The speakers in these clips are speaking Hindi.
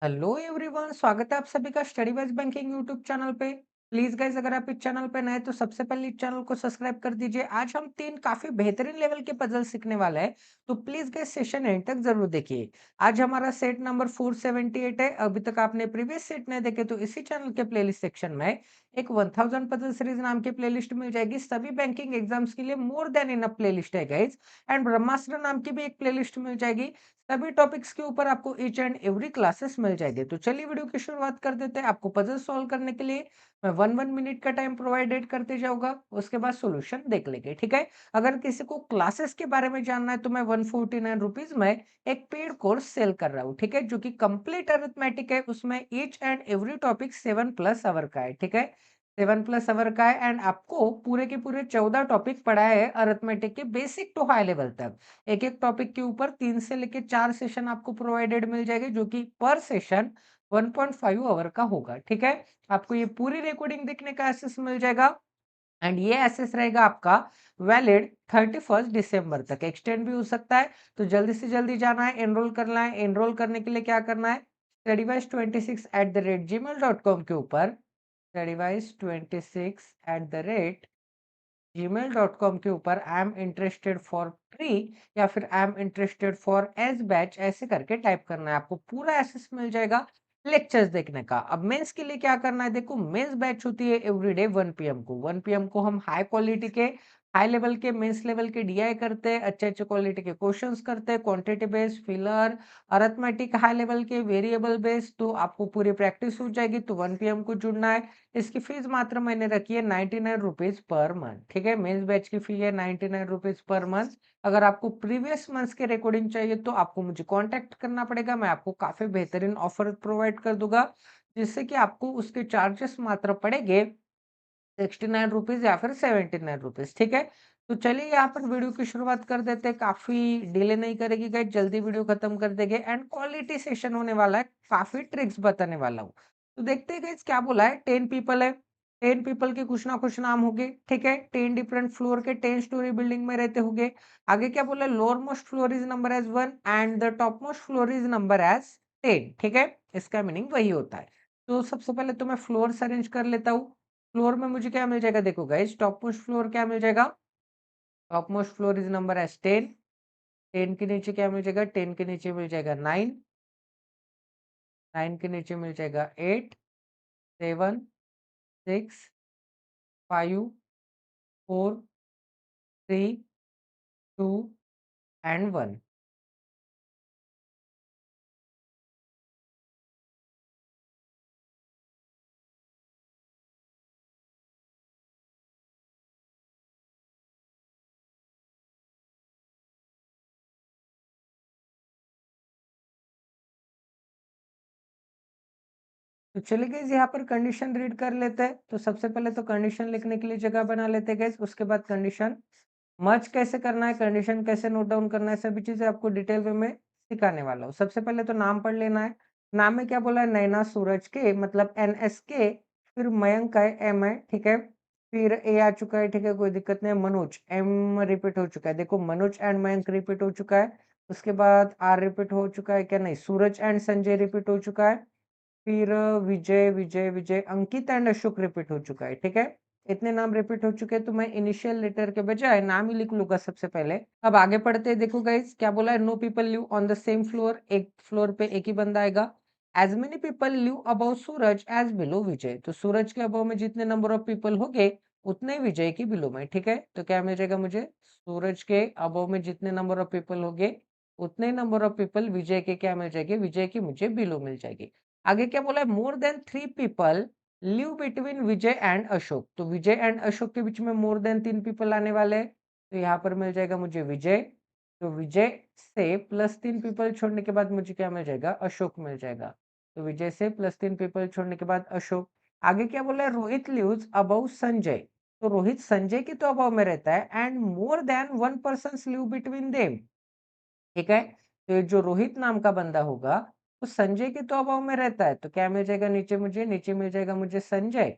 हेलो एवरीवन, स्वागत है आप सभी का study wise banking YouTube channel पे। प्लीज गाइस, अगर आप इस चैनल पे नए तो सबसे पहले इस चैनल को सब्सक्राइब कर दीजिए। आज हम तीन काफी बेहतरीन लेवल के पजल सीखने वाले हैं, तो प्लीज गाइस सेशन एंड तक जरूर देखिए। आज हमारा सेट नंबर 478 है। अभी तक आपने प्रीवियस सेट नहीं देखे तो इसी चैनल के प्लेलिस्ट सेक्शन में एक 1000 पजल सीरीज नाम की प्लेलिस्ट मिल जाएगी। सभी बैंकिंग एग्जाम्स के लिए मोर देन इनफ प्लेलिस्ट है गाइस। एंड ब्रह्मास्त्र नाम की भी एक प्लेलिस्ट मिल जाएगी। सभी टॉपिक्स के ऊपर आपको ईच एंड एवरी क्लासेस मिल जाएंगे। तो चलिए वीडियो की शुरुआत कर देते हैं। आपको पजल सॉल्व करने के लिए मैं 1 1 मिनट का टाइम प्रोवाइडेड करते जाऊंगा, उसके बाद सॉल्यूशन देख लेंगे, ठीक है। अगर किसी को क्लासेस के बारे में जानना है तो मैं 149 रुपीज में एक पेड कोर्स सेल कर रहा हूँ, ठीक है, जो कि कंप्लीट अरिथमेटिक है। उसमें each and every topic 7+ hour का है, ठीक है। 7+ आवर का है एंड आपको पूरे के पूरे 14 टॉपिक पढ़ाए हैं अरिथमेटिक के बेसिक टू हाई लेवल तक। एक एक टॉपिक के ऊपर 3 से लेके 4 सेशन आपको प्रोवाइडेड मिल जाएंगे, जो कि पर सेशन 1.5 आवर का होगा, ठीक है। आपको ये पूरी रिकॉर्डिंग देखने का एक्सेस मिल जाएगा एंड ये एक्सेस रहेगा आपका वैलिड 31 दिसंबर तक। एक्सटेंड भी हो सकता है, तो जल्दी से जल्दी जाना है, एनरोल करना है। एनरोल करने के लिए क्या करना है, studywise26@gmail.com के ऊपर studywise26@gmail.com के ऊपर I am interested for free या फिर I am interested for S batch ऐसे करके टाइप करना है। आपको पूरा एक्सेस मिल जाएगा लेक्चर्स देखने का। अब मेंस के लिए क्या करना है, देखो मेंस बैच होती है एवरीडे 1 PM को। 1 PM को हम हाई क्वालिटी के हाई लेवल के मेंस लेवल के डीआई करते हैं, अच्छे अच्छे क्वालिटी के क्वेश्चंस करते हैं, quantity based, filler, arithmetic high level के, वेरिएबल बेस्ड। तो आपको पूरी प्रैक्टिस हो जाएगी। तो 1 PM को जुड़ना है। इसकी फीस मात्र मैंने रखी है 99 रुपीज पर मंथ, ठीक है। मेंस बैच की फी है 99 रुपीज पर मंथ। अगर आपको प्रीवियस मंथ्स के रिकॉर्डिंग चाहिए तो आपको मुझे कांटेक्ट करना पड़ेगा। मैं आपको काफी बेहतरीन ऑफर प्रोवाइड कर दूंगा, जिससे कि आपको उसके चार्जेस मात्र पड़ेंगे 69 रुपीज या फिर 79 रुपीज, ठीक है। तो चलिए यहाँ पर वीडियो की शुरुआत कर देते हैं। काफी डिले नहीं करेगी गाइस, जल्दी वीडियो खत्म कर देंगे एंड क्वालिटी सेशन होने वाला है। काफी ट्रिक्स बताने वाला हूँ। तो देखते हैं गाइस क्या बोला है। 10 पीपल है, 10 पीपल के कुछ ना कुछ नाम होंगे, ठीक है। 10 डिफरेंट फ्लोर के 10 स्टोरी बिल्डिंग में रहते होंगे। आगे क्या बोला, lower most floor is number as 1 and the top most floor is number as 10, ठीक है। इसका मीनिंग वही होता है। तो सबसे पहले तो मैं फ्लोर्स अरेंज कर लेता हूँ। फ्लोर में मुझे क्या मिल जाएगा, देखो गाइस, टॉप मोस्ट फ्लोर क्या मिल जाएगा, top most floor is number as 10। 10 के नीचे क्या मिल जाएगा, 10 के नीचे मिल जाएगा 9। 9 के नीचे मिल जाएगा 8, 7, 6, 5, 4, 3, 2 एंड 1। तो चलिए गाइस, यहाँ पर कंडीशन रीड कर लेते हैं। तो सबसे पहले तो कंडीशन लिखने के लिए जगह बना लेते हैं गाइस। उसके बाद कंडीशन मर्ज कैसे करना है, कंडीशन कैसे नोट डाउन करना है, सभी चीजें आपको डिटेल वे में सिखाने वाला हूँ। सबसे पहले तो नाम पढ़ लेना है। नाम में क्या बोला है, नैना सूरज के, मतलब NSK, फिर मयंक है M है, ठीक है। फिर A आ चुका है, ठीक है, कोई दिक्कत नहीं है। मनोज M रिपीट हो चुका है, देखो मनोज एंड मयंक रिपीट हो चुका है। उसके बाद R रिपीट हो चुका है क्या, नहीं, सूरज एंड संजय रिपीट हो चुका है। फिर विजय विजय विजय, अंकित एंड अशोक रिपीट हो चुका है, ठीक है। इतने नाम रिपीट हो चुके हैं, तो मैं इनिशियल लेटर के बजाय नाम ही लिख लूंगा सबसे पहले। अब आगे पढ़ते हैं। देखो गाइस क्या बोला है, no people live on the same floor, एक फ्लोर पे एक ही बंदा आएगा। As many people live above Suraj as below Vijay, तो सूरज के अबव में जितने नंबर ऑफ पीपल हो गए उतने ही विजय के बिलो में, ठीक है। तो क्या मिल जाएगा मुझे, सूरज के अबव में जितने नंबर ऑफ पीपल हो गए उतने नंबर ऑफ पीपल विजय के क्या मिल जाएगी, विजय की मुझे बिलो मिल जाएगी। आगे क्या बोला है, more than 3 people live between Vijay and Ashok, तो विजय एंड अशोक के बीच में मोर देन 3 पीपल आने वाले हैं। तो यहाँ पर मिल जाएगा मुझे विजय। तो विजय से प्लस 3 पीपल छोड़ने के बाद मुझे क्या मिल जाएगा, अशोक मिल जाएगा। तो विजय से प्लस 3 पीपल छोड़ने के बाद अशोक। आगे क्या बोला है, रोहित लिव्स अबव संजय, तो रोहित संजय के तो अबव में रहता है and more than 1 person live between them, ठीक है। तो ये जो रोहित नाम का बंदा होगा वो संजय के तो अभाव में रहता है, तो क्या मिल जाएगा नीचे, मुझे नीचे मिल जाएगा मुझे संजय।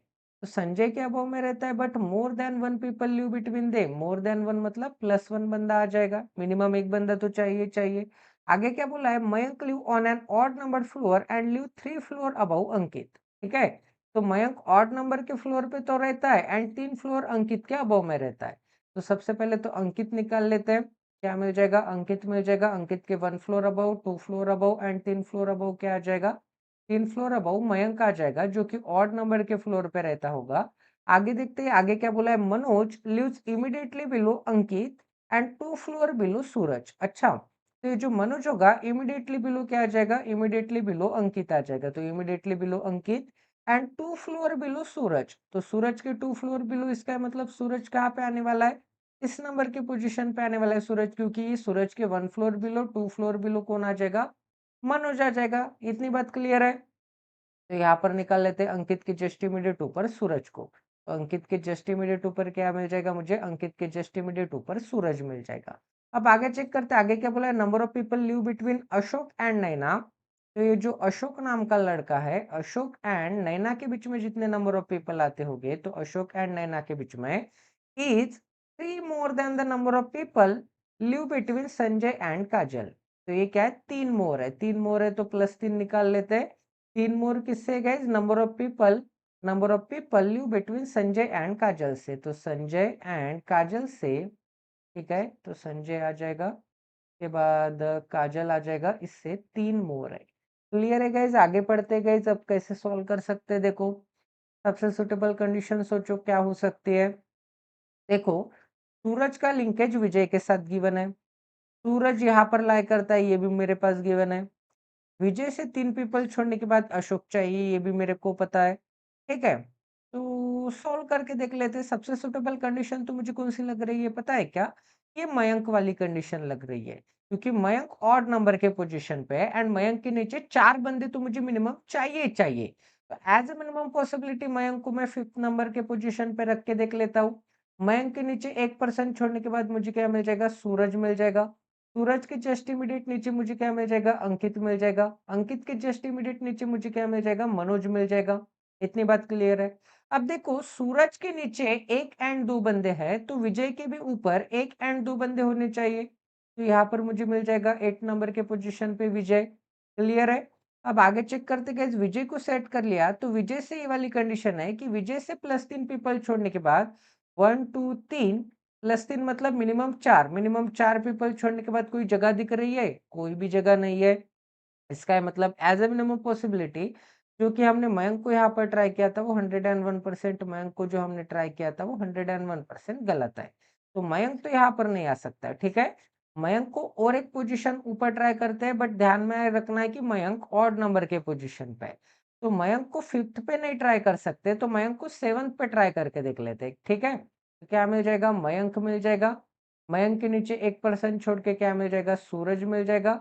तो संजय के अभाव में रहता है but more than 1 people live between they, more than 1 मतलब +1 बंदा आ जाएगा, मिनिमम एक बंदा तो चाहिए चाहिए। आगे क्या बोला है, Mayank live on an odd number floor and live 3 floor above Ankit. ठीक है, तो मयंक ऑड नंबर के फ्लोर पे तो रहता है एंड 3 फ्लोर अंकित के अबव में रहता है। तो सबसे पहले तो अंकित निकाल लेते हैं। क्या मिल जाएगा, अंकित मिल जाएगा। अंकित के 1 floor above, 2 floor above and 3 floor above क्या आ जाएगा, 3 फ्लोर अबव मयंक आ जाएगा, जो कि ऑड नंबर के फ्लोर पे रहता होगा। आगे देखते हैं, आगे क्या बोला है, Manoj lives immediately below Ankit and 2 floor below Suraj. अच्छा, तो ये जो मनोज होगा इमीडिएटली बिलो क्या आ जाएगा, इमीडिएटली बिलो अंकित आ जाएगा। तो immediately below Ankit and 2 floor below Suraj. तो सूरज के 2 फ्लोर बिलो, इसका मतलब सूरज कहाँ पे आने वाला है, इस नंबर की पोजीशन पे आने वाला है सूरज, क्योंकि सूरज के 1 फ्लोर बिलो, 2 फ्लोर बिलो कौन आ जाएगा, मनोज आ जाएगा। इतनी बात क्लियर है। तो यहाँ पर निकाल लेते हैं अंकित के जस्ट इमीडिएट ऊपर सूरज को। तो अंकित के जस्ट इमीडिएट ऊपर क्या मिल जाएगा मुझे, अंकित के जस्ट इमीडिएट ऊपर सूरज मिल जाएगा। अब आगे चेक करते हैं, आगे क्या बोला है, number of people live between Ashok and Naina. तो ये जो अशोक नाम का लड़का है, अशोक एंड नैना के बीच में जितने नंबर ऑफ पीपल आते होंगे, तो अशोक एंड नैना के बीच में is 3 more than the number of people live between Sanjay and Kajal. तो ये क्या है, 3 मोर है। 3 मोर है तो +3 निकाल लेते हैं। 3 मोर किससे guys, number of people live between Sanjay and Kajal से। तो संजय एंड काजल से, ठीक है, तो संजय आ जाएगा, के बाद काजल आ जाएगा, इससे 3 मोर है। क्लियर है गाइस, आगे पढ़ते गाइस। अब कैसे सॉल्व कर सकते हैं, देखो सबसे सुटेबल कंडीशन सोचो क्या हो सकती है। देखो, सूरज का लिंकेज विजय के साथ गिवन है, सूरज यहाँ पर लाई करता है, ये भी मेरे पास गिवन है। विजय से 3 पीपल छोड़ने के बाद अशोक चाहिए, ये भी मेरे को पता है। ठीक है, तो सॉल्व करके देख लेते हैं। सबसे सुटेबल कंडीशन तो मुझे कौन सी लग रही है पता है क्या, ये मयंक वाली कंडीशन लग रही है, क्योंकि मयंक ऑड नंबर के पोजीशन पे है एंड मयंक के नीचे 4 बंदे तो मुझे मिनिमम चाहिए चाहिए। तो as a minimum possibility Mayank को मैं 5th नंबर के पोजीशन पे रख के देख लेता हूँ। मयंक के नीचे 1 पर्सन छोड़ने के बाद मुझे क्या मिल जाएगा, सूरज मिल जाएगा। सूरज के जस्ट इमीडिएट नीचे मुझे क्या मिल जाएगा, अंकित मिल जाएगा। अंकित के जस्ट इमीडिएट नीचे मुझे क्या मिल जाएगा, मनोज मिल जाएगा। इतनी बात क्लियर है। अब देखो, सूरज के नीचे 1 एंड 2 बंदे हैं, तो विजय के भी ऊपर 1 एंड 2 बंदे होने चाहिए। तो यहाँ पर मुझे मिल जाएगा 8 नंबर के पोजीशन पे विजय। क्लियर है। अब आगे चेक करते गए, विजय को सेट कर लिया, तो विजय से ये वाली कंडीशन है कि विजय से +3 पीपल छोड़ने के बाद 1 2 3 +3 मतलब मिनिमम 4 पीपल छोड़ने के बाद कोई जगह दिख रही है, कोई भी जगह नहीं है। इसका मतलब एज ए मिनिमम पॉसिबिलिटी, जो कि हमने मयंक को यहाँ पर ट्राई किया था वो 101%, मयंक को जो हमने ट्राई किया था वो 101% गलत है। तो मयंक तो यहाँ पर नहीं आ सकता है। ठीक है, मयंक को और एक पोजीशन ऊपर ट्राई करते हैं, बट ध्यान में रखना है कि मयंक ऑड नंबर के पोजीशन पे है। तो मयंक को 5th पे नहीं ट्राई कर सकते, तो मयंक को 7th पे ट्राई करके देख लेते हैं। ठीक है, तो क्या मिल जाएगा, मयंक मिल जाएगा। मयंक के नीचे 1 पर्सन छोड़ के क्या मिल जाएगा, सूरज मिल जाएगा।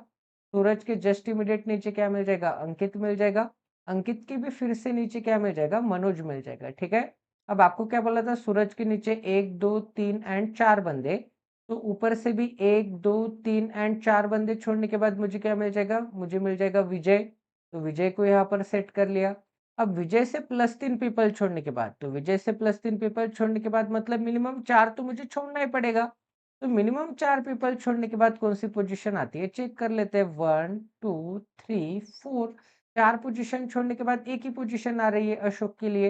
सूरज के जस्ट इमीडिएट नीचे क्या मिल जाएगा, अंकित मिल जाएगा। अंकित के भी फिर से नीचे क्या मिल जाएगा, मनोज मिल जाएगा। ठीक है, अब आपको क्या बोला था, सूरज के नीचे 1 2 3 एंड 4 बंदे, तो ऊपर से भी 1 2 3 एंड 4 बंदे छोड़ने के बाद मुझे क्या मिल जाएगा, मुझे मिल जाएगा विजय। तो विजय को यहाँ पर सेट कर लिया। अब विजय से +3 पीपल छोड़ने के बाद, तो विजय से +3 पीपल छोड़ने के बाद मतलब मिनिमम 4 तो मुझे छोड़ना ही पड़ेगा। तो मिनिमम 4 पीपल छोड़ने के बाद कौन सी पोजीशन आती है, चेक कर लेते हैं। 1 2 3 4, 4 पोजीशन छोड़ने के बाद एक ही पोजीशन आ रही है अशोक के लिए।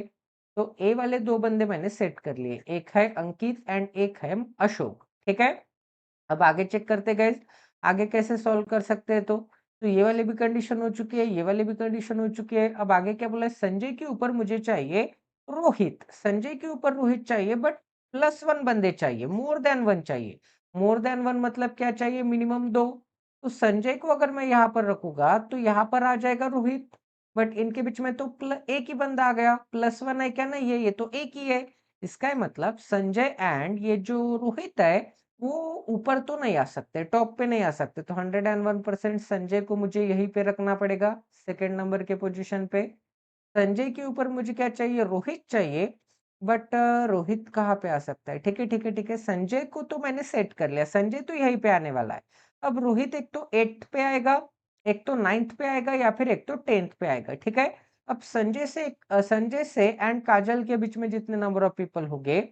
तो ए वाले 2 बंदे मैंने सेट कर लिए, एक है अंकित एंड एक है अशोक। ठीक है, अब आगे चेक करते गए, आगे कैसे सॉल्व कर सकते हैं। तो ये वाली भी कंडीशन हो चुकी है, ये वाली भी कंडीशन हो चुकी है। अब आगे क्या बोला है, संजय के ऊपर मुझे चाहिए रोहित, संजय के ऊपर रोहित चाहिए, बट +1 बंदे चाहिए, मोर देन 1 चाहिए। मोर देन 1 मतलब क्या चाहिए, मिनिमम 2। तो संजय को अगर मैं यहाँ पर रखूंगा तो यहाँ पर आ जाएगा रोहित, बट इनके बीच में तो एक ही बंदा आ गया, +1 है क्या, नहीं है, ये तो एक ही है। इसका मतलब संजय एंड ये जो रोहित है वो ऊपर तो नहीं आ सकते, टॉप पे नहीं आ सकते। तो 101% संजय को मुझे यहीं पे रखना पड़ेगा, सेकंड नंबर के पोजीशन पे। संजय के ऊपर मुझे क्या चाहिए, रोहित चाहिए, बट रोहित कहाँ पे आ सकता है। ठीक है ठीक है ठीक है, संजय को तो मैंने सेट कर लिया, संजय तो यहीं पे आने वाला है। अब रोहित एक तो 8th पे आएगा, एक तो 9th पे आएगा, या फिर एक तो 10th पे आएगा। ठीक है, अब संजय से एंड काजल के बीच में जितने नंबर ऑफ पीपल होंगे,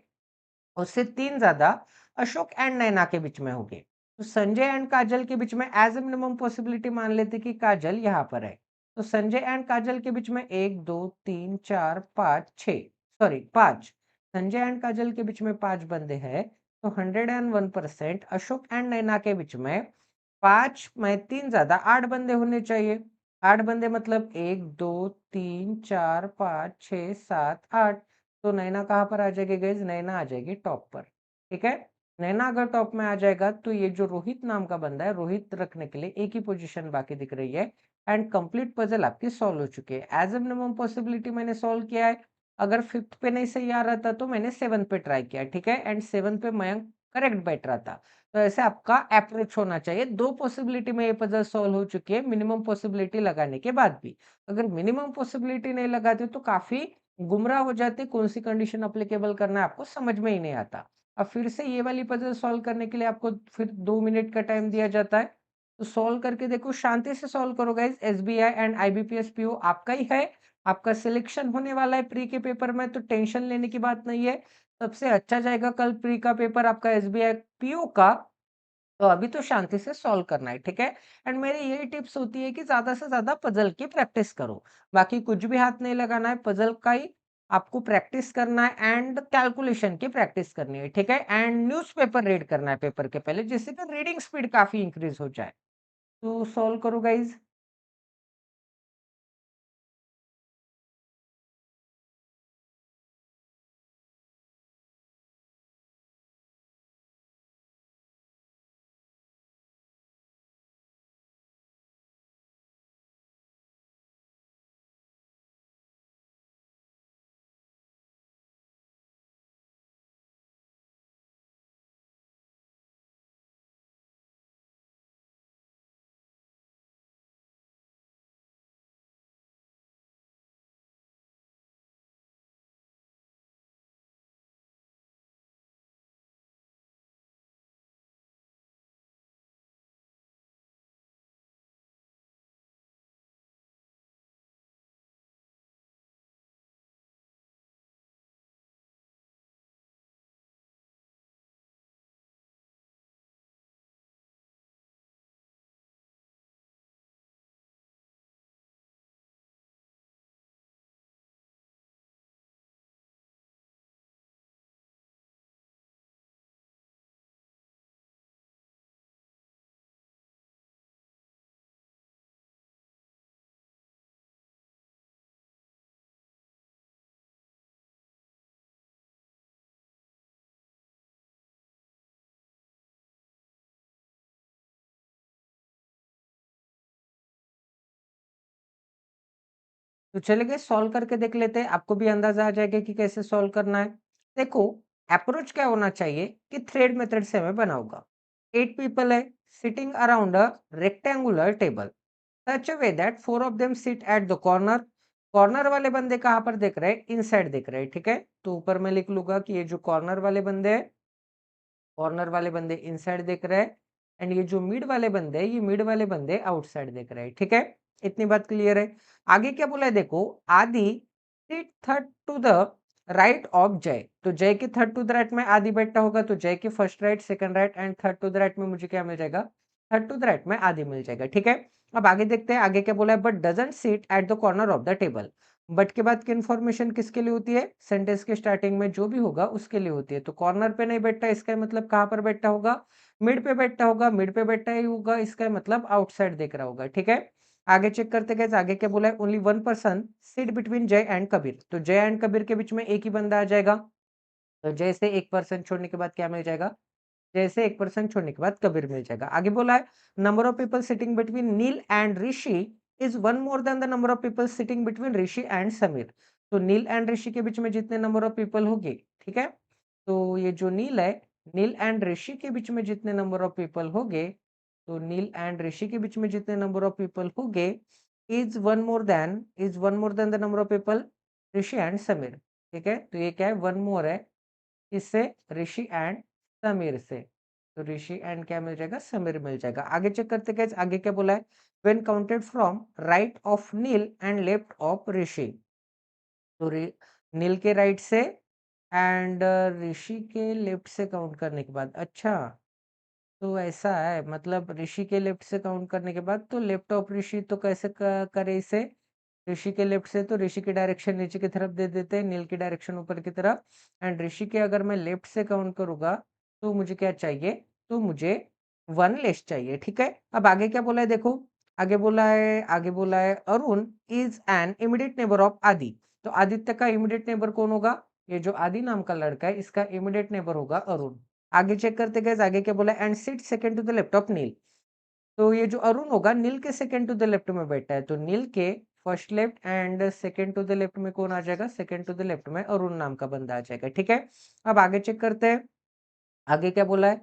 उससे 3 ज्यादा अशोक एंड नैना के बीच में होंगे। तो संजय एंड काजल के बीच में एज ए मिनिमम पॉसिबिलिटी मान लेते कि काजल यहाँ पर है। तो संजय एंड काजल के बीच में 1 2 3 4 5 6 सॉरी 5 संजय एंड काजल के बीच में 5 बंदे हैं। तो 101% अशोक एंड नैना के बीच में 5 में 3 ज्यादा 8 बंदे होने चाहिए। 8 बंदे मतलब 1 2 3 4 5 6 7 8। तो नैना कहाँ पर आ जाएगी गाइस? नैना आ जाएगी टॉप पर। ठीक है, नैना अगर टॉप में आ जाएगा तो ये जो रोहित नाम का बंदा है, रोहित रखने के लिए एक ही पोजीशन बाकी दिख रही है। एंड कंप्लीट पजल आपकी सॉल्व हो चुकी है। एज ए मिनिमम पॉसिबिलिटी मैंने सॉल्व किया है। अगर फिफ्थ पे नहीं सही आ रहा था तो मैंने सेवंथ पे ट्राई किया। ठीक है, एंड सेवंथ पे मयंक करेक्ट बैठ रहा था। तो ऐसे आपका अप्रोच होना चाहिए। 2 पॉसिबिलिटी में ये पजल सॉल्व हो चुकी है मिनिमम पॉसिबिलिटी लगाने के बाद भी। अगर मिनिमम पॉसिबिलिटी नहीं लगाते तो काफी गुमराह हो जाते, कौन सी कंडीशन अप्लीकेबल करना है आपको समझ में ही नहीं आता। अब फिर से ये वाली पजल सॉल्व करने के लिए आपको फिर 2 मिनट का टाइम दिया जाता है। तो सॉल्व करके देखो, शांति से सॉल्व करो guys. SBI and IBPS PO आपका ही है, आपका सिलेक्शन होने वाला है प्री के पेपर में, तो टेंशन लेने की बात नहीं है। सबसे अच्छा जाएगा कल प्री का पेपर आपका एसबीआई पीओ का। तो अभी तो शांति से सॉल्व करना है, ठीक है। एंड मेरी यही टिप्स होती है कि ज्यादा से ज्यादा पजल की प्रैक्टिस करो। बाकी कुछ भी हाथ नहीं लगाना है, पजल का ही आपको प्रैक्टिस करना है एंड कैलकुलेशन की प्रैक्टिस करनी है, ठीक है। एंड न्यूज़पेपर रीड करना है पेपर के पहले, जिससे कि रीडिंग स्पीड काफी इंक्रीज हो जाए। तो सॉल्व करो गाइज। तो चलिए सॉल्व करके देख लेते हैं, आपको भी अंदाजा आ जाएगा कि कैसे सॉल्व करना है। देखो, अप्रोच क्या होना चाहिए कि थ्रेड मेथड से मैं बनाऊंगा। 8 पीपल है sitting around a rectangular table such a way that 4 of them sit at the corner. Corner वाले बंदे कहाँ पर देख रहे हैं? इनसाइड देख रहे हैं, ठीक है। तो ऊपर मैं लिख लूंगा कि ये जो कॉर्नर वाले बंदे हैं, कॉर्नर वाले बंदे इनसाइड देख रहे हैं। एंड ये जो मिड वाले बंदे हैं, ये मिड वाले बंदे आउटसाइड देख रहे हैं, ठीक है। इतनी बात क्लियर है। आगे क्या बोला है देखो, Adi sit third to the right of Jai. तो जय के थर्ड टू द राइट में आदि बैठा होगा, तो जय के first right, second right and third to the right में मुझे क्या मिल जाएगा? थर्ड टू द राइट में आदि मिल जाएगा, ठीक है। अब आगे देखते हैं, आगे क्या बोला है, but doesn't seat at the corner of the table. But के बाद की इंफॉर्मेशन किसके लिए होती है? सेंटेंस के स्टार्टिंग में जो भी होगा उसके लिए होती है। तो कॉर्नर पे नहीं बैठा, इसका मतलब कहाँ पर बैठा होगा? मिड पे बैठा होगा। मिड पे बैठा ही होगा, इसका मतलब आउटसाइड देख रहा होगा, ठीक है। आगे चेक करते गए, आगे क्या बोला है, only one person sit between जय एंड कबीर। तो जय एंड कबीर के बीच में एक ही बंदा आ जाएगा। तो जय से एक पर्सन छोड़ने के बाद क्या मिल जाएगा? जैसे एक पर्सन छोड़ने के बाद कबीर मिल जाएगा। आगे बोला है, number of people sitting between Neel and Rishi is one more than the number of people sitting between Rishi and Sameer. तो नील एंड ऋषि के बीच में जितने नंबर ऑफ पीपल होंगे, ठीक है। तो ये जो नील है, नील एंड ऋषि के बीच में जितने नंबर ऑफ पीपल होंगे, तो नील एंड ऋषि के बीच में जितने नंबर ऑफ पीपल होंगे is one more than the number of people Rishi and Sameer, ठीक है। तो ये क्या है? वन मोर है इससे, ऋषि एंड समीर से। तो ऋषि एंड क्या मिल जाएगा? समीर मिल जाएगा। आगे चेक करते हैं, आगे क्या बोला है, when counted from right of Neel and left of Rishi. तो नील के राइट से एंड ऋषि के लेफ्ट से काउंट करने के बाद, अच्छा तो ऐसा है मतलब ऋषि के लेफ्ट से काउंट करने के बाद तो लेफ्ट ऑफ ऋषि तो कैसे करे इसे ऋषि के लेफ्ट से तो ऋषि की डायरेक्शन नीचे की तरफ दे देते हैं नील की डायरेक्शन ऊपर की तरफ एंड ऋषि के अगर मैं लेफ्ट से काउंट करूंगा तो मुझे क्या चाहिए तो मुझे 1 लेस चाहिए ठीक है अब आगे क्या बोला है देखो आगे बोला है Arun is an immediate neighbour of आदि तो आदित्य का इमीडिएट नेबर कौन होगा ये जो आदि नाम का लड़का है इसका इमीडिएट नेबर होगा अरुण आगे चेक करते गए आगे क्या बोला and sit second to the left of Neel तो ये जो अरुण होगा नील के सेकंड टू द लेफ्ट में बैठा है तो नील के first left and second to the left में कौन आ जाएगा सेकंड टू द लेफ्ट में अरुण नाम का बंदा आ जाएगा ठीक है अब आगे चेक करते हैं आगे क्या बोला है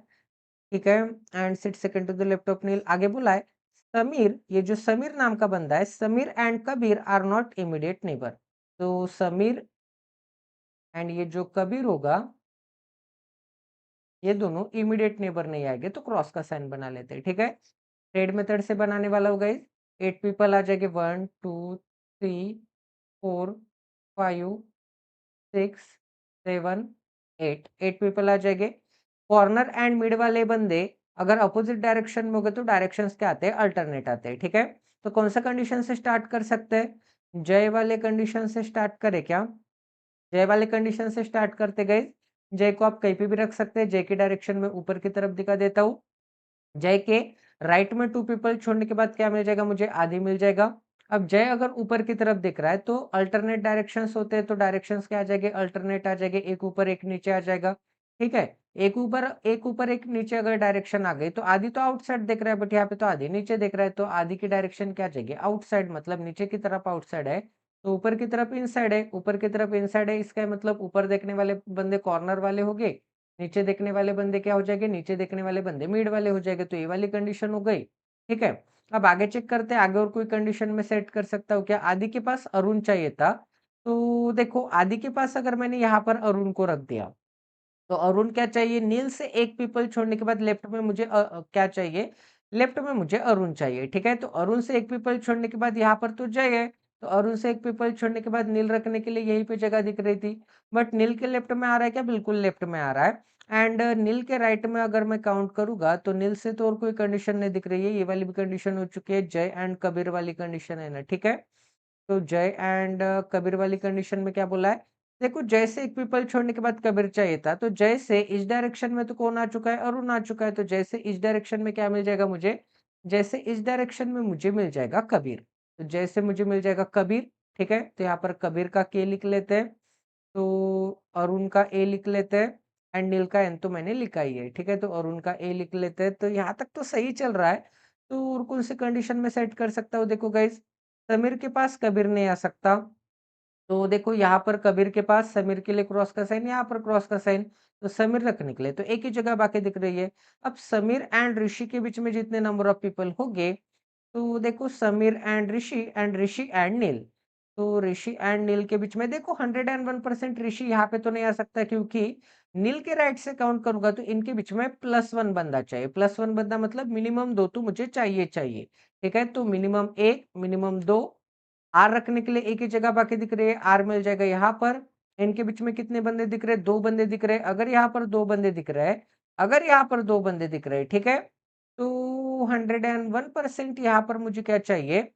ठीक है and sit second to the left of Neel आगे बोला है समीर ये जो समीर नाम का बंदा है Sameer and Kabir are not immediate neighbour तो समीर एंड ये जो कबीर होगा ये दोनों इमीडिएट नेबर नहीं आएंगे तो क्रॉस का साइन बना लेते हैं ठीक है ट्रेड मेथड से बनाने वाला होगा 8 पीपल आ जाएंगे 1 2 3 4 5 6 7 8 8 पीपल आ जाएंगे कॉर्नर एंड मिड वाले बंदे अगर अपोजिट डायरेक्शन में हो गए तो डायरेक्शंस क्या आते हैं अल्टरनेट आते हैं ठीक है तो कौन सा कंडीशन से स्टार्ट कर सकते हैं जय वाले कंडीशन से स्टार्ट करें क्या जय वाले कंडीशन से स्टार्ट करते गए जय को आप कहीं पे भी रख सकते हैं जय की डायरेक्शन में ऊपर की तरफ दिखा देता हूँ जय के राइट में 2 पीपल छोड़ने के बाद क्या मिल जाएगा मुझे आधी मिल जाएगा अब जय अगर ऊपर की तरफ दिख रहा है तो अल्टरनेट डायरेक्शंस होते हैं तो डायरेक्शंस क्या आ जाएंगे अल्टरनेट आ जाएंगे एक ऊपर एक नीचे आ जाएगा ठीक है एक ऊपर एक नीचे अगर डायरेक्शन आ गई तो आधी तो आउटसाइड देख रहा है बट यहाँ पे तो आधी नीचे देख रहा है तो आधी की डायरेक्शन क्या आ जाएगी आउटसाइड मतलब नीचे की तरफ आउटसाइड है तो ऊपर की तरफ इनसाइड है ऊपर की तरफ इनसाइड है इसका मतलब ऊपर देखने वाले बंदे कॉर्नर वाले हो गए नीचे देखने वाले बंदे क्या हो जाएंगे नीचे देखने वाले बंदे मिड वाले हो जाएंगे तो ये वाली कंडीशन हो गई ठीक है अब आगे चेक करते हैं आगे और कोई कंडीशन में सेट कर सकता हूँ क्या आदि के पास अरुण चाहिए था तो देखो आदि के पास अगर मैंने यहाँ पर अरुण को रख दिया तो अरुण क्या चाहिए नील से 1 पीपल छोड़ने के बाद लेफ्ट में मुझे क्या चाहिए लेफ्ट में मुझे अरुण चाहिए ठीक है तो अरुण से 1 पीपल छोड़ने के बाद यहाँ पर तो जय है तो अरुण से 1 पीपल छोड़ने के बाद नील रखने के लिए यहीं पे जगह दिख रही थी बट नील के लेफ्ट में आ रहा है क्या बिल्कुल लेफ्ट में आ रहा है एंड नील के राइट में अगर मैं काउंट करूंगा तो नील से तो और कोई कंडीशन नहीं दिख रही है ये वाली भी कंडीशन हो चुकी है जय एंड कबीर वाली कंडीशन है ना ठीक है तो जय एंड कबीर वाली कंडीशन में क्या बोला है देखो जय से 1 पीपल छोड़ने के बाद कबीर चाहिए था तो जय से इस डायरेक्शन में तो कौन आ चुका है अरुण आ चुका है तो जय से इस डायरेक्शन में क्या मिल जाएगा मुझे जय से इस डायरेक्शन में मुझे मिल जाएगा कबीर तो जय से मुझे मिल जाएगा कबीर ठीक है तो यहाँ पर कबीर का के लिख लेते हैं तो अरुण का ए लिख लेते हैं एंड नील का एन तो मैंने लिखा ही है ठीक है तो अरुण का ए लिख लेते हैं तो यहाँ तक तो सही चल रहा है तो और कौन सी कंडीशन में सेट कर सकता हूँ देखो गाइस समीर के पास कबीर नहीं आ सकता तो देखो यहाँ पर कबीर के पास समीर के लिए क्रॉस का साइन यहाँ पर क्रॉस का साइन तो समीर रख निकले तो एक ही जगह बाकी दिख रही है अब समीर एंड ऋषि के बीच में जितने नंबर ऑफ पीपल होंगे तो देखो समीर एंड ऋषि एंड नील तो ऋषि एंड नील के बीच में देखो 101% ऋषि यहाँ पे तो नहीं आ सकता क्योंकि नील के राइट से काउंट करूंगा तो इनके बीच में +1 बंदा चाहिए +1 बंदा मतलब मिनिमम 2 तो मुझे चाहिए चाहिए ठीक है तो मिनिमम 1 मिनिमम 2 आर रखने के लिए एक ही जगह बाकी दिख रही है आर मिल जाएगा यहाँ पर इनके बीच में कितने बंदे दिख रहे हैं 2 बंदे दिख रहे हैं अगर यहाँ पर 2 बंदे दिख रहे हैं अगर यहाँ पर 2 बंदे दिख रहे हैं ठीक है तो 101% यहाँ पर मुझे क्या चाहिए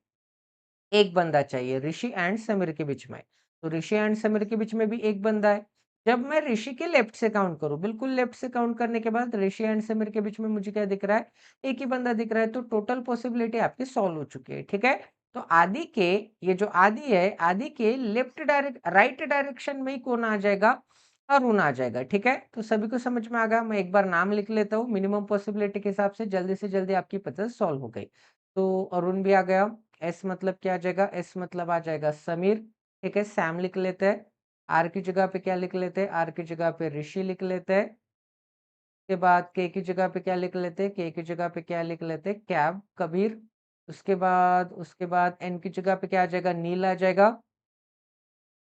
एक बंदा चाहिए ऋषि एंड समीर के बीच में तो ऋषि एंड समीर के बीच में भी एक बंदा है जब मैं ऋषि के लेफ्ट से काउंट करूं बिल्कुल लेफ्ट से काउंट करने के बाद ऋषि एंड समीर के बीच में मुझे क्या दिख रहा है एक ही बंदा दिख रहा है तो टोटल पॉसिबिलिटी आपकी सॉल्व हो चुकी है ठीक है तो आदि के ये जो आदि है आदि के लेफ्ट डायरेक्ट राइट डायरेक्शन में ही कौन आ जाएगा अरुण आ जाएगा ठीक है तो सभी को समझ में आ गया मैं एक बार नाम लिख लेता हूँ मिनिमम पॉसिबिलिटी के हिसाब से जल्दी आपकी पजल सॉल्व हो गई तो अरुण भी आ गया एस मतलब क्या आ जाएगा एस मतलब आ जाएगा समीर ठीक है सैम लिख लेते हैं आर की जगह पे क्या लिख लेते हैं आर की जगह पे ऋषि लिख लेते हैं उसके बाद के की जगह पे क्या लिख लेते हैं के की जगह पे क्या लिख लेते हैं कैब कबीर उसके बाद एन की जगह पे क्या आ जाएगा नील आ जाएगा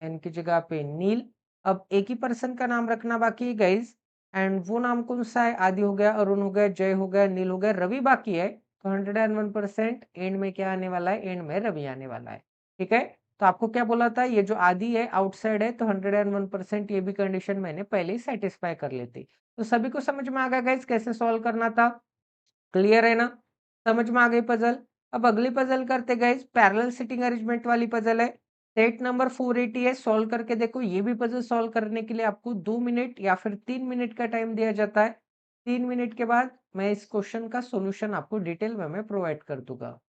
एन की जगह पे नील अब एक ही पर्सन का नाम रखना बाकी है गाइस एंड वो नाम कौन सा है आदि हो गया अरुण हो गया जय हो गया नील हो गया रवि बाकी है तो 101% एंड में क्या आने वाला है एंड में रवि आने वाला है ठीक है तो आपको क्या बोला था ये जो आदि है आउटसाइड है तो 101% ये भी कंडीशन मैंने पहले ही सेटिस्फाई कर ली थी तो सभी को समझ में आ गया गाइस कैसे सॉल्व करना था क्लियर है ना? समझ में आ गई पजल? अब अगली पजल करते गाइस, पैरेलल सीटिंग अरेंजमेंट वाली पजल है। सेट नंबर 480 है, सॉल्व करके देखो। ये भी पजल सॉल्व करने के लिए आपको 2 मिनट या फिर 3 मिनट का टाइम दिया जाता है। 3 मिनट के बाद मैं इस क्वेश्चन का सॉल्यूशन आपको डिटेल में मैं प्रोवाइड कर दूंगा।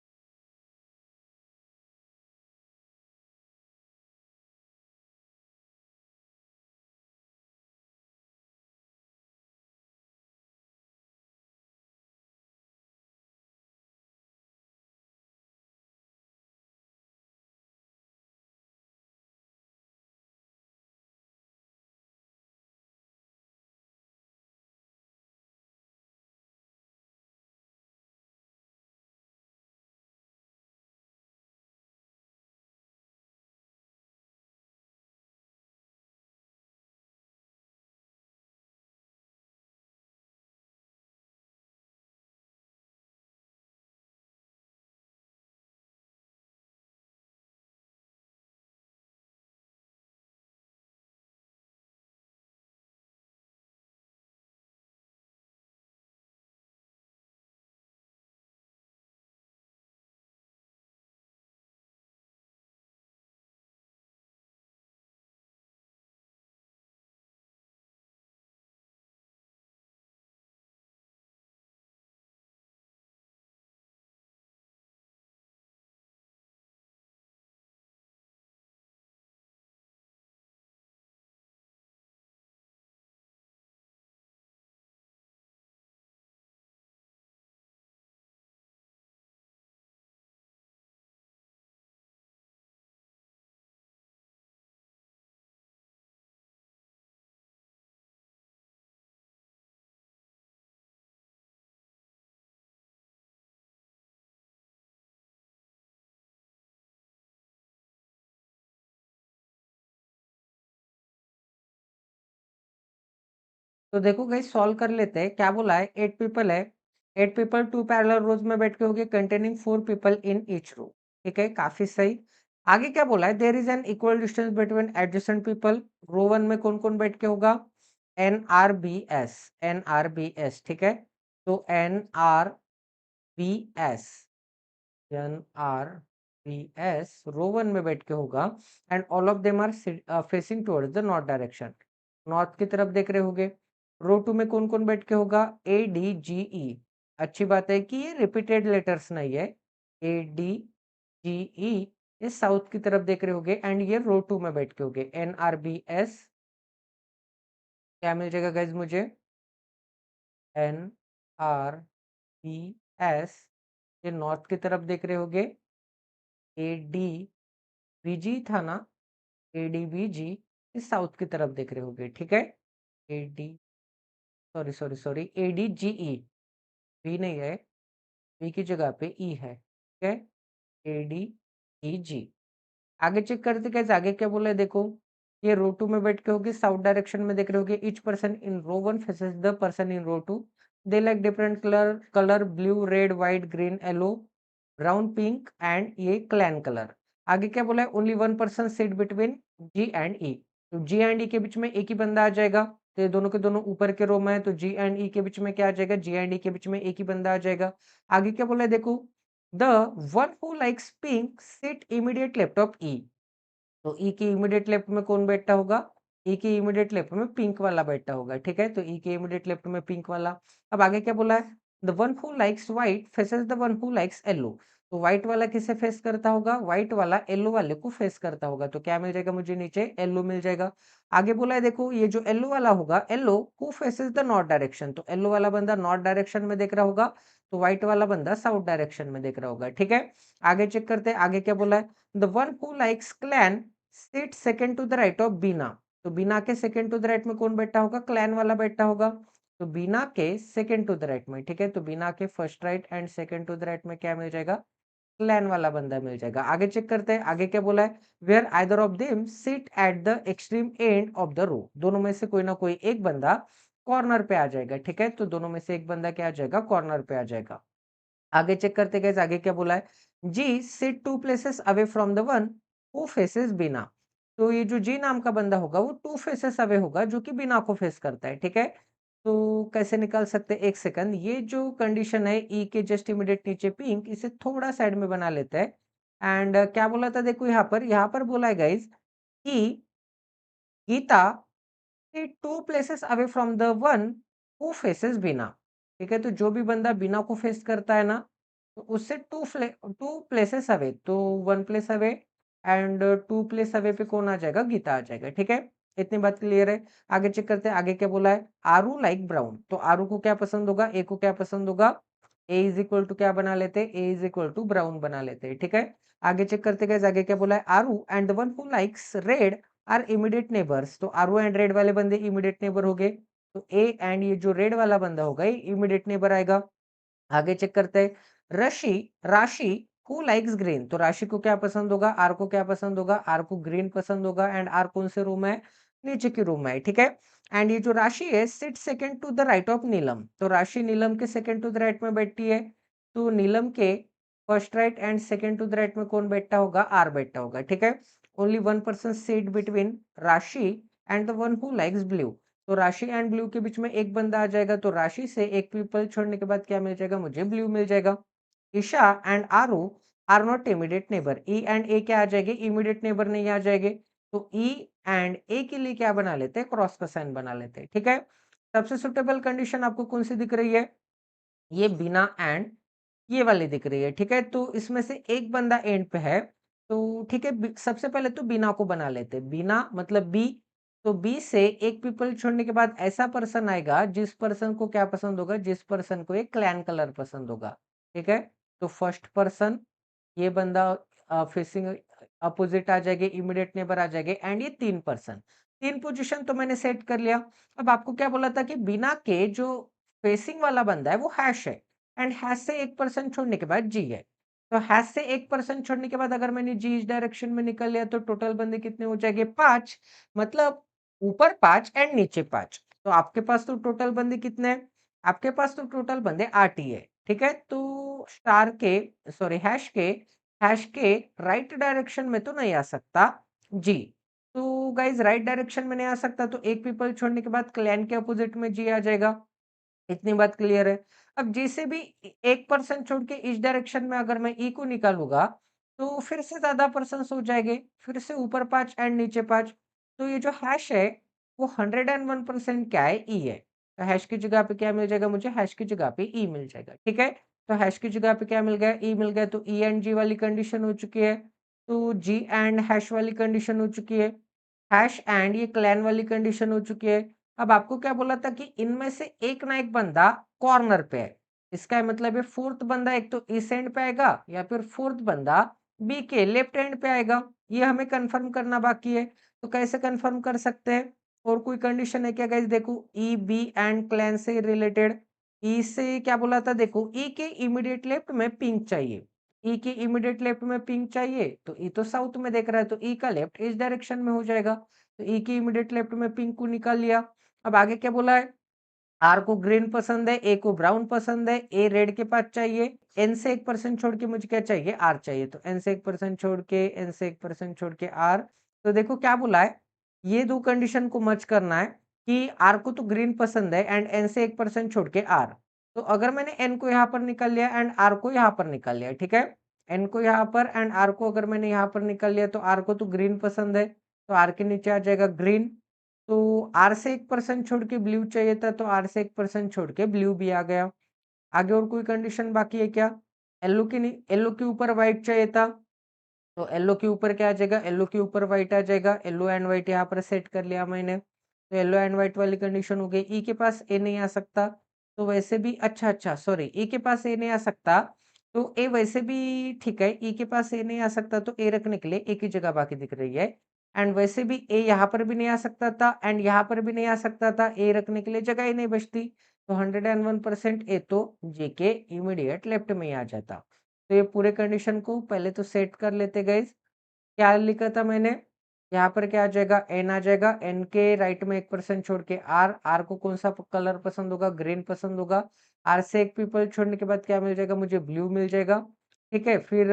तो देखो गाइस, सॉल्व कर लेते हैं। क्या बोला है? 8 पीपल है। 8 पीपल 2 पैरेलल रोज में बैठ के होंगे, containing 4 people in each row. ठीक है, काफी सही। आगे क्या बोला है? There is an equal distance between adjacent people. Row 1 में कौन कौन बैठ के होगा? N R B S. N R B S, ठीक है। तो N R B S, N R B S row 1 में बैठ के होगा। And all of them are facing towards the north direction. North की तरफ देख रहे होगे। रो 2 में कौन कौन बैठ के होगा? ए डी जी ई। अच्छी बात है कि ये रिपीटेड लेटर्स नहीं है। ए डी जी ई, ये साउथ की तरफ देख रहे होगे। एंड ये रो 2 में बैठ के होगे। एन आर बी एस क्या मिल जाएगा गाइज मुझे? एन आर बी एस, ये नॉर्थ की तरफ देख रहे होगे। ए डी बी जी था ना, ए डी बी जी, ये साउथ की तरफ देख रहे होगे। ठीक है, A D, sorry sorry sorry, A D G E. B नहीं है, बी की जगह पे ई है। ठीक है, ए डी ई जी। आगे चेक करते कैसे, आगे क्या बोला है देखो। ये रो 2 में बैठ के होगी, साउथ डायरेक्शन में देख रहे होगे। Each person in row 1 faces the person in row 2। They like different colour blue, red, white, green, yellow, brown, pink and ये क्लैन कलर। आगे क्या बोला है? Only one person sit between G and E. तो जी एंड ई के बीच में एक ही बंदा आ जाएगा। तो ये दोनों के दोनों ऊपर के रो में है, तो जी एंड ई के बीच में क्या आ जाएगा? जी एंड ई के बीच में एक ही बंदा आ जाएगा। आगे क्या बोला है देखो। The one who likes pink sit immediate left of E. तो ई के इमीडिएट लेफ्ट में कौन बैठा होगा? ई के इमीडिएट लेफ्ट में पिंक वाला बैठा होगा। ठीक है, तो ई के इमीडिएट लेफ्ट में पिंक वाला। अब आगे क्या बोला है? The one who likes white faces the one who likes yellow. तो व्हाइट वाला किसे फेस करता होगा? व्हाइट वाला येलो वाले को फेस करता होगा। तो क्या मिल जाएगा मुझे? नीचे येलो मिल जाएगा। आगे बोला है देखो, ये जो येलो वाला होगा, yellow who faces the north direction. तो येलो वाला बंदा नॉर्थ डायरेक्शन में देख रहा होगा, तो व्हाइट वाला बंदा साउथ डायरेक्शन में देख रहा होगा। ठीक है, आगे चेक करते हैं। आगे क्या बोला है? The one who likes clan sit second to the right of Beena. तो बीना के सेकंड टू द राइट में कौन बैठा होगा? क्लैन वाला बैठा होगा। तो बीना के सेकंड टू द राइट में, ठीक है, तो बीना के first right and second to the right में क्या मिल जाएगा? क्लैन वाला बंदा मिल जाएगा। आगे चेक करते हैं, आगे क्या बोला है? Where either of them sit at the extreme end of the row. दोनों में से कोई ना कोई एक बंदा कॉर्नर पे आ जाएगा। ठीक है, तो दोनों में से एक बंदा क्या आ जाएगा? कॉर्नर पे आ जाएगा। आगे चेक करते गए, आगे क्या बोला है? G sit two places away from the one who faces Beena. तो ये जो जी नाम का बंदा होगा वो 2 फेसेस अवे होगा, जो कि बीना को फेस करता है। ठीक है, तो कैसे निकाल सकते हैं? 1 सेकंड, ये जो कंडीशन है ई के जस्ट इमीडिएट नीचे पिंक, इसे थोड़ा साइड में बना लेते हैं। एंड क्या बोला था देखो यहाँ पर बोला है गाइस कि Gita is 2 places away from the one who faces बीना। ठीक है, तो जो भी बंदा बीना को फेस करता है ना, तो उससे 2 प्लेसेस अवे, तो 1 place away and 2 place away पे कौन आ जाएगा? गीता आ जाएगा। ठीक है, इतनी बात क्लियर है। आगे चेक करते हैं, आगे क्या बोला है? आरू लाइक ब्राउन, तो आरू को क्या पसंद होगा? ए को क्या पसंद होगा? ए इज इक्वल टू क्या बना लेते हैं? ए इज इक्वल टू ब्राउन बना लेते हैं। ठीक है, आगे चेक करते हैं, आगे क्या बोला है? Aaru and the one who likes red are immediate neighbours, तो आरू एंड रेड वाले बंदे इमीडिएट नेबर हो गए, तो ए एंड ये जो रेड वाला बंदा होगा ये इमीडिएट नेबर आएगा। आगे चेक करते हैं, रशी राशि हु लाइक्स ग्रीन, तो राशि को क्या पसंद होगा? आर को क्या पसंद होगा? आर को ग्रीन पसंद होगा एंड आर कौन से रूम है? नीचे की रूम में है। ठीक है, एंड ये जो राशि है sit second to the right of Neelam, तो राशि नीलम के सेकंड टू द राइट में बैठती है, तो नीलम के first right and second to the right में कौन बैठता होगा? आर बैठता होगा। ठीक है, only one person seat between Rashi and the one who likes blue, तो राशि एंड ब्लू के बीच में एक बंदा आ जाएगा, तो राशि से एक पीपल छोड़ने के बाद क्या मिल जाएगा? मुझे ब्लू मिल जाएगा। Isha and Aaru are not immediate neighbour, E and A क्या आ जाएंगे? इमीडिएट नेबर नहीं आ जाएंगे, तो ई एंड ए के लिए क्या बना लेते हैं? क्रॉस का साइन बना लेते हैं। ठीक है, सबसे सुटेबल कंडीशन आपको कौन सी दिख रही है? ये बिना एंड ये वाली दिख रही है। ठीक है, तो इसमें से एक बंदा एंड पे है, तो ठीक है, सबसे पहले तो बिना को बना लेते हैं। बिना मतलब बी, तो बी से एक पीपल छोड़ने के बाद ऐसा पर्सन आएगा जिस पर्सन को क्या पसंद होगा? जिस पर्सन को एक क्लैन कलर पसंद होगा। ठीक है, तो फर्स्ट पर्सन ये बंदा फेसिंग अपोजिट आ जाएंगे, इमीडिएट नेबर आ जाएंगे एंड ये 3 पर्सन, 3 पोजीशन तो मैंने सेट कर लिया। अब आपको क्या बोला था कि बिना के जो फेसिंग वाला बंदा है वो हैश है एंड हैश से 1% छोड़ने के बाद जी है। तो हैश से 1% छोड़ने के बाद अगर मैंने जी इस डायरेक्शन में निकल लिया तो टोटल बंदे कितने हो जाएंगे? 5, मतलब ऊपर 5 एंड नीचे 5। तो आपके पास तो टोटल बंदे कितने हैं? आपके पास तो टोटल बंदे 8 ही है। ठीक है, तो स्टार के सॉरी हैश के राइट डायरेक्शन में तो नहीं आ सकता जी। तो गाइज राइट डायरेक्शन में नहीं आ सकता, तो एक पीपल छोड़ने के बाद क्लैन के अपोजिट में जी आ जाएगा। इतनी बात क्लियर है। अब जी से भी 1% छोड़ के इस डायरेक्शन में अगर मैं ई को निकालूंगा तो फिर से ज्यादा पर्सन हो जाएंगे, फिर से ऊपर 5 एंड नीचे 5। तो ये जो हैश है वो 101% क्या है? ई है। तो हैश की जगह पे क्या मिल जाएगा? मुझे हैश की जगह पे ई मिल जाएगा। ठीक है, तो हैश की जगह पे क्या मिल गया? ई मिल गया, तो ई एंड जी वाली कंडीशन हो चुकी है, तो जी एंड हैश वाली कंडीशन हो चुकी है, हैश एंड ये क्लैन वाली कंडीशन हो चुकी है। अब आपको क्या बोला था कि इनमें से एक ना एक बंदा कॉर्नर पे है, इसका मतलब है फोर्थ बंदा एक तो इस एंड पे आएगा या फिर फोर्थ बंदा बी के लेफ्ट एंड पे आएगा, ये हमें कंफर्म करना बाकी है। तो कैसे कंफर्म कर सकते हैं? और कोई कंडीशन है क्या गाइस? देखो ई बी एंड क्लैन से रिलेटेड, ई से क्या बोला था? देखो ई के इमीडिएट लेफ्ट में पिंक चाहिए, ई के इमीडिएट लेफ्ट में पिंक चाहिए, तो ई तो साउथ में देख रहा है, तो ई का लेफ्ट इस डायरेक्शन में हो जाएगा, तो ई के इमीडिएट लेफ्ट में पिंक को निकाल लिया। अब आगे क्या बोला है? आर को ग्रीन पसंद है, ए को ब्राउन पसंद है, ए रेड के पास चाहिए, एन से 1% छोड़ के मुझे क्या चाहिए? आर चाहिए, तो एन से 1% छोड़ के, एन से 1% छोड़ के आर। तो देखो क्या बोला है, ये दो कंडीशन को मर्ज करना है कि आर को तो ग्रीन पसंद है एंड एन से 1% छोड़ के आर। तो अगर मैंने एन को यहाँ पर निकाल लिया एंड आर को यहाँ पर निकाल लिया, ठीक है, एन को यहाँ पर एंड आर को अगर मैंने यहाँ पर निकाल लिया, तो आर को तो ग्रीन पसंद है, तो आर के नीचे आ जाएगा ग्रीन। तो आर से 1% छोड़ के ब्लू चाहिए था, तो आर से 1% छोड़ के ब्लू भी आ गया। आगे और कोई कंडीशन बाकी है क्या? येलो की नहीं, येलो के ऊपर व्हाइट चाहिए था, तो येलो के ऊपर क्या आ जाएगा? येलो के ऊपर व्हाइट आ जाएगा, येलो एंड व्हाइट यहाँ पर सेट कर लिया मैंने, तो येलो एंड व्हाइट वाली कंडीशन हो गई। ई के पास ए नहीं आ सकता, तो वैसे भी अच्छा सॉरी, ई के पास ए नहीं आ सकता, तो ए वैसे भी ठीक है, ई के पास ए नहीं आ सकता, तो ए रखने के लिए ए की जगह बाकी दिख रही है, एंड वैसे भी ए यहाँ पर भी नहीं आ सकता था एंड यहाँ पर भी नहीं आ सकता था, ए रखने के लिए जगह ही नहीं बचती, तो 101% ए तो जे के इमीडिएट लेफ्ट में ही आ जाता। तो ये पूरे कंडीशन को पहले तो सेट कर लेते गए। क्या लिखा था मैंने? यहाँ पर क्या आ जाएगा? एन आ जाएगा, एन के राइट में 1% छोड़ के आर, आर को कौन सा कलर पसंद होगा? ग्रीन पसंद होगा, आर से एक पीपल छोड़ने के बाद क्या मिल जाएगा? मुझे ब्लू मिल जाएगा। ठीक है, फिर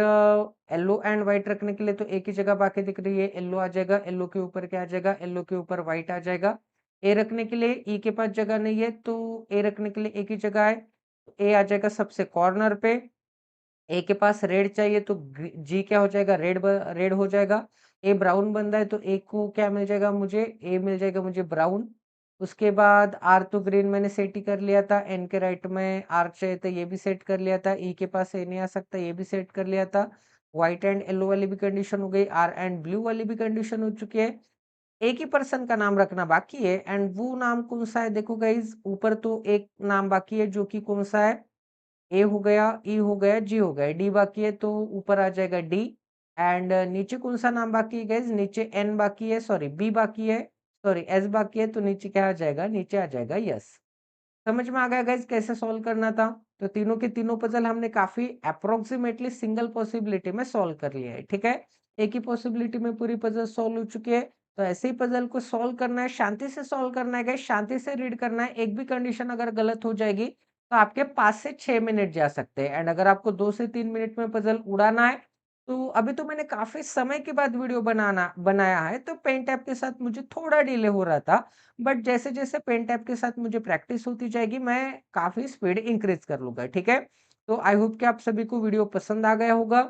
येलो एंड व्हाइट रखने के लिए तो एक ही जगह बाकी दिख रही है, येलो आ जाएगा, येलो के ऊपर क्या आ जाएगा? येलो के ऊपर व्हाइट आ जाएगा, ए रखने के लिए ई के पास जगह नहीं है, तो ए रखने के लिए एक ही जगह है। ए आ जाएगा सबसे कॉर्नर पे। ए के पास रेड चाहिए तो जी क्या हो जाएगा, रेड हो जाएगा। ए ब्राउन बन रहा है तो ए को क्या मिल जाएगा मुझे, ए मिल जाएगा मुझे ब्राउन। उसके बाद आर तो ग्रीन मैंने सेट ही कर लिया था। एन के राइट में आर चाहिए तो ये भी सेट कर लिया था। ई के पास ए नहीं आ सकता, ये भी सेट कर लिया था। व्हाइट एंड येलो वाली भी कंडीशन हो गई, आर एंड ब्लू वाली भी कंडीशन हो चुकी है। एक ही पर्सन का नाम रखना बाकी है एंड वो नाम कौन सा है, देखो गाइज ऊपर तो एक नाम बाकी है जो कि कौन सा है, ए हो गया, ई हो गया, जी हो गया, डी बाकी है तो ऊपर आ जाएगा डी। एंड नीचे कौन सा नाम बाकी है गाइज, नीचे एन बाकी है, सॉरी बी बाकी है, सॉरी एस बाकी है, तो नीचे क्या आ जाएगा, नीचे आ जाएगा यस। समझ में आ गया गाइज कैसे सॉल्व करना था। तो तीनों के तीनों पजल हमने काफी अप्रोक्सीमेटली सिंगल पॉसिबिलिटी में सॉल्व कर लिया है, ठीक है। एक ही पॉसिबिलिटी में पूरी पजल सॉल्व हो चुकी है। तो ऐसे ही पजल को सॉल्व करना है, शांति से सॉल्व करना है गाइज, शांति से रीड करना है। एक भी कंडीशन अगर गलत हो जाएगी तो आपके 5 से 6 मिनट जा सकते हैं एंड अगर आपको 2 से 3 मिनट में पजल उड़ाना है तो अभी तो मैंने काफी समय के बाद वीडियो बनाया है, तो पेन टैब के साथ मुझे थोड़ा डिले हो रहा था। बट जैसे-जैसे पेन टैब के साथ मुझे प्रैक्टिस होती जाएगी, मैं काफ़ी स्पीड इंक्रीज़ कर लूँगा, ठीक है? तो आई होप कि आप सभी को वीडियो पसंद आ गया होगा।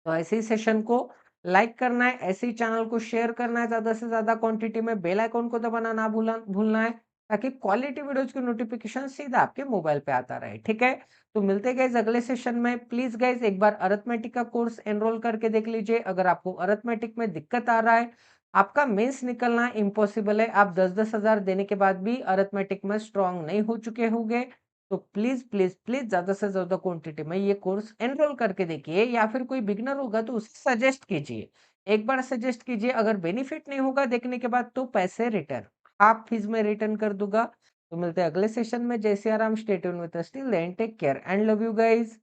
तो ऐसे ही सेशन को लाइक करना है, ऐसे ही चैनल को शेयर करना है ज़्यादा से ज़्यादा क्वांटिटी में, बेल आइकन को दबाना ना भूलना है, ताकि क्वालिटी वीडियोज़ की नोटिफ़िकेशन सीधा आपके मोबाइल पे आता रहे, ठीक है? तो मिलते हैं गाइज़ अगले सेशन में। प्लीज़ गाइज़ एक बार अरिथमेटिक का कोर्स एनरोल करके देख लीजिए। अगर आपको अरिथमेटिक में दिक्कत आ रहा है, आपका मेंस निकलना इम्पॉसिबल है, आप 10-10 हज़ार देने के बाद भी अरिथमेटिक में स्ट्रॉन्ग नहीं हो चुके होंगे, तो प्लीज़, प्लीज़, प्लीज़ ज़्यादा से ज़्यादा क्वांटिटी में ये कोर्स एनरोल करके देखिए या फिर कोई बिगिनर होगा तो उसे सजेस्ट कीजिए। एक बार सजेस्ट कीजिए, अगर बेनिफिट नहीं होगा देखने के बाद तो पैसे रिटर्न, हाफ फीस में रिटर्न कर दूँगा। तो मिलते हैं अगले सेशन में। जय Siya Ram, stay tuned with us, till then take care and love you guys.